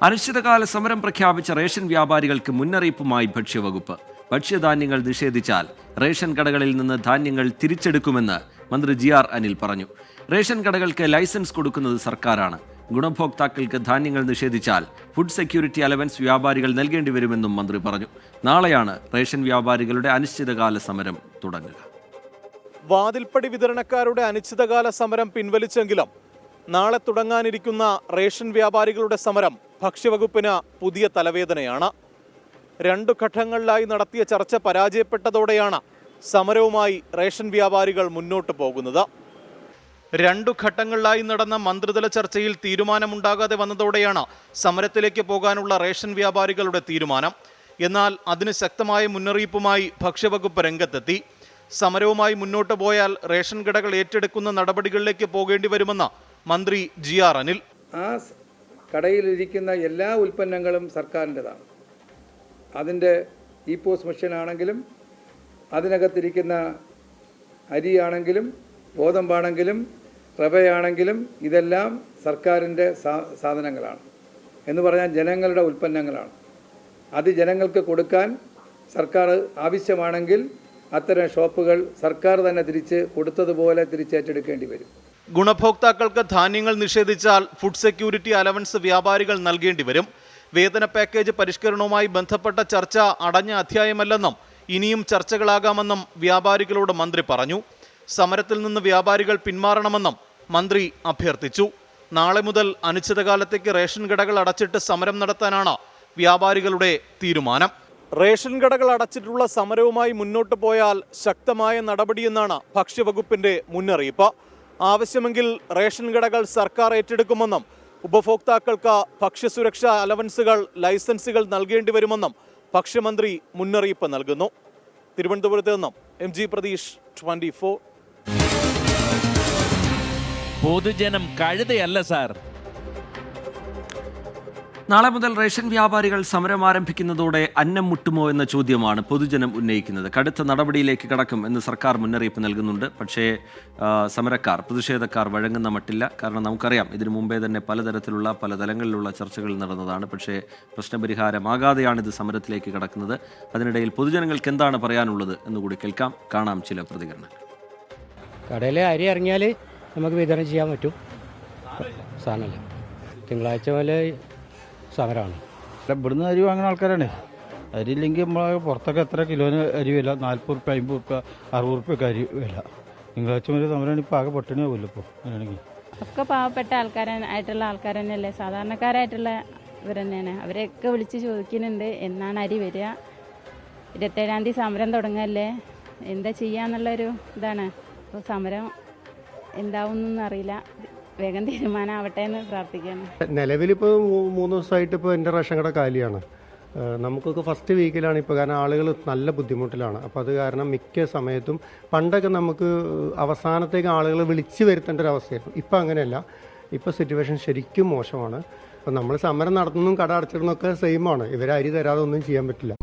അനിശ്ചിതകാല സമരം പ്രഖ്യാപിച്ച റേഷൻ വ്യാപാരികൾക്ക് മുന്നറിയിപ്പുമായി ഭക്ഷ്യവകുപ്പ്. ഭക്ഷ്യധാന്യങ്ങൾ നിഷേധിച്ചാൽ റേഷൻ കടകളിൽ നിന്ന് ധാന്യങ്ങൾ തിരിച്ചെടുക്കുമെന്ന് മന്ത്രി GR അനിൽ പറഞ്ഞു. റേഷൻ കടകൾക്ക് ലൈസൻസ് കൊടുക്കുന്നത് സർക്കാരാണ്. ഗുണഭോക്താക്കൾക്ക് ധാന്യങ്ങൾ നിഷേധിച്ചാൽ ഫുഡ് സെക്യൂരിറ്റി അലവൻസ് വ്യാപാരികൾ നൽകേണ്ടി വരുമെന്നും മന്ത്രി പറഞ്ഞു. നാളെയാണ് റേഷൻ വ്യാപാരികളുടെ അനിശ്ചിതകാല സമരം തുടങ്ങുക. വാതിൽപ്പടി വിതരണക്കാരുടെ അനിശ്ചിതകാല സമരം പിൻവലിച്ചെങ്കിലും നാളെ തുടങ്ങാനിരിക്കുന്ന റേഷൻ വ്യാപാരികളുടെ സമരം ഭക്ഷ്യവകുപ്പിന് പുതിയ തലവേദനയാണ്. 2 ഘട്ടങ്ങളിലായി നടത്തിയ ചർച്ച പരാജയപ്പെട്ടതോടെയാണ് സമരവുമായി റേഷൻ വ്യാപാരികൾ മുന്നോട്ട് പോകുന്നത്. 2 ഘട്ടങ്ങളിലായി നടന്ന മന്ത്രിതല ചർച്ചയിൽ തീരുമാനമുണ്ടാകാതെ വന്നതോടെയാണ് സമരത്തിലേക്ക് പോകാനുള്ള റേഷൻ വ്യാപാരികളുടെ തീരുമാനം. എന്നാൽ അതിന് ശക്തമായ മുന്നറിയിപ്പുമായി ഭക്ഷ്യവകുപ്പ് രംഗത്തെത്തി. സമരവുമായി മുന്നോട്ട് പോയാൽ റേഷൻ കടകൾ ഏറ്റെടുക്കുന്ന നടപടികളിലേക്ക് പോകേണ്ടി വരുമെന്ന് മന്ത്രി GR അനിൽ. ആ കടയിലിരിക്കുന്ന എല്ലാ ഉൽപ്പന്നങ്ങളും സർക്കാരിൻ്റെതാണ്. അതിൻ്റെ പോസ്റ്റ് മെഷീൻ ആണെങ്കിലും അതിനകത്തിരിക്കുന്ന അരിയാണെങ്കിലും ഗോതമ്പാണെങ്കിലും റവയാണെങ്കിലും ഇതെല്ലാം സർക്കാരിൻ്റെ സാധനങ്ങളാണ്. എന്ന് പറഞ്ഞാൽ ജനങ്ങളുടെ ഉൽപ്പന്നങ്ങളാണ്. അത് ജനങ്ങൾക്ക് കൊടുക്കാൻ സർക്കാർ ആവശ്യമാണെങ്കിൽ അത്തരം ഷോപ്പുകൾ സർക്കാർ തന്നെ തിരിച്ച് കൊടുത്തതുപോലെ തിരിച്ചേറ്റെടുക്കേണ്ടി വരും. ഗുണഭോക്താക്കൾക്ക് ധാന്യങ്ങൾ നിഷേധിച്ചാൽ ഫുഡ് സെക്യൂരിറ്റി അലവൻസ് വ്യാപാരികൾ നൽകേണ്ടി വരും. വേതന പാക്കേജ് പരിഷ്കരണവുമായി ബന്ധപ്പെട്ട ചർച്ച അടഞ്ഞ അധ്യായമല്ലെന്നും ഇനിയും ചർച്ചകളാകാമെന്നും വ്യാപാരികളോട് മന്ത്രി പറഞ്ഞു. സമരത്തിൽ നിന്ന് വ്യാപാരികൾ പിന്മാറണമെന്നും മന്ത്രി അഭ്യർത്ഥിച്ചു. നാളെ മുതൽ അനിശ്ചിതകാലത്തേക്ക് റേഷൻ കടകൾ അടച്ചിട്ട് സമരം നടത്താനാണ് വ്യാപാരികളുടെ തീരുമാനം. റേഷൻ കടകൾ അടച്ചിട്ടുള്ള സമരവുമായി മുന്നോട്ട് പോയാൽ ശക്തമായ നടപടിയെന്നാണ് ഭക്ഷ്യവകുപ്പിന്റെ മുന്നറിയിപ്പ്. ആവശ്യമെങ്കിൽ റേഷൻ കടകൾ സർക്കാർ ഏറ്റെടുക്കുമെന്നും ഉപഭോക്താക്കൾക്ക് ഭക്ഷ്യസുരക്ഷാ അലവൻസുകൾ ലൈസൻസുകൾ നൽകേണ്ടി വരുമെന്നും ഭക്ഷ്യമന്ത്രി മുന്നറിയിപ്പ് നൽകുന്നു. തിരുവനന്തപുരത്ത് നിന്നും MG പ്രതീഷ്, 24. പൊതുജനം കഴുതയല്ല സാർ. നാളെ മുതൽ റേഷൻ വ്യാപാരികൾ സമരം ആരംഭിക്കുന്നതോടെ അന്നം മുട്ടുമോ എന്ന ചോദ്യമാണ് പൊതുജനം ഉന്നയിക്കുന്നത്. കടുത്ത നടപടിയിലേക്ക് കടക്കും എന്ന് സർക്കാർ മുന്നറിയിപ്പ് നൽകുന്നുണ്ട്. പക്ഷേ പ്രതിഷേധക്കാർ വഴങ്ങുന്ന മട്ടില്ല. കാരണം നമുക്കറിയാം, ഇതിനു മുമ്പേ തന്നെ പലതരത്തിലുള്ള പല തലങ്ങളിലുള്ള ചർച്ചകൾ നടന്നതാണ്. പക്ഷേ പ്രശ്നപരിഹാരമാകാതെയാണ് ഇത് സമരത്തിലേക്ക് കടക്കുന്നത്. അതിനിടയിൽ പൊതുജനങ്ങൾക്ക് എന്താണ് പറയാനുള്ളത് എന്നുകൂടി കേൾക്കാം. കാണാം ചില പ്രതികരണങ്ങൾ. കടയിലെ അരി ഇറങ്ങിയാൽ നമുക്ക് വിതരണം ചെയ്യാൻ പറ്റും. സാധനമല്ല, തിങ്കളാഴ്ച പോലെ സമരമാണ്. ഇവിടുന്ന് അരി വാങ്ങുന്ന ആൾക്കാരാണ്. അരി ഇല്ലെങ്കിൽ നമ്മൾ പുറത്തൊക്കെ എത്ര കിലോന് അരി വില? 40 റുപ്യ, 50 റുപ്യ, 60 റുപ്യൊക്കെ അരി വില. തിങ്കളാഴ്ച മുതൽ സമരമാണ്. ഇപ്പോൾ ആകെ പട്ടിണിയാവില്ല. ഇപ്പോൾ അങ്ങനെയാണെങ്കിൽ ഒക്കെ പാവപ്പെട്ട ആൾക്കാരായിട്ടുള്ള ആൾക്കാർ തന്നെയല്ലേ, സാധാരണക്കാരായിട്ടുള്ള ഇവർ തന്നെയാണ്. അവരെയൊക്കെ വിളിച്ച് ചോദിക്കുന്നുണ്ട് എന്നാണ് അരി വരിക. 27-ാം തീയതി സമരം തുടങ്ങല്ലേ, എന്താ ചെയ്യാന്നുള്ളൊരു ഇതാണ്. അപ്പോൾ സമരം എന്താവുന്നൊന്നും അറിയില്ല. വേഗം തീരുമാനമാവട്ടെ എന്ന് പ്രാർത്ഥിക്കുകയാണ്. നിലവിലിപ്പോൾ 3 ദിവസമായിട്ട് ഇപ്പോൾ എൻ്റെ റേഷൻ കട കാലിയാണ്. നമുക്കൊക്കെ ഫസ്റ്റ് വീക്കിലാണ് ഇപ്പോൾ. കാരണം ആളുകൾ നല്ല ബുദ്ധിമുട്ടിലാണ്. അപ്പോൾ അത് കാരണം മിക്ക സമയത്തും പണ്ടൊക്കെ നമുക്ക് അവസാനത്തേക്ക് ആളുകൾ വിളിച്ചു വരുത്തേണ്ട ഒരു അവസ്ഥയായിരുന്നു. ഇപ്പോൾ അങ്ങനെയല്ല. ഇപ്പോൾ സിറ്റുവേഷൻ ശരിക്കും മോശമാണ്. അപ്പോൾ നമ്മൾ സമരം നടത്തുന്നതും കട അടച്ചിടുന്നതൊക്കെ സെയിമാണ്. ഇവരെ അരി തരാതെ ഒന്നും ചെയ്യാൻ പറ്റില്ല.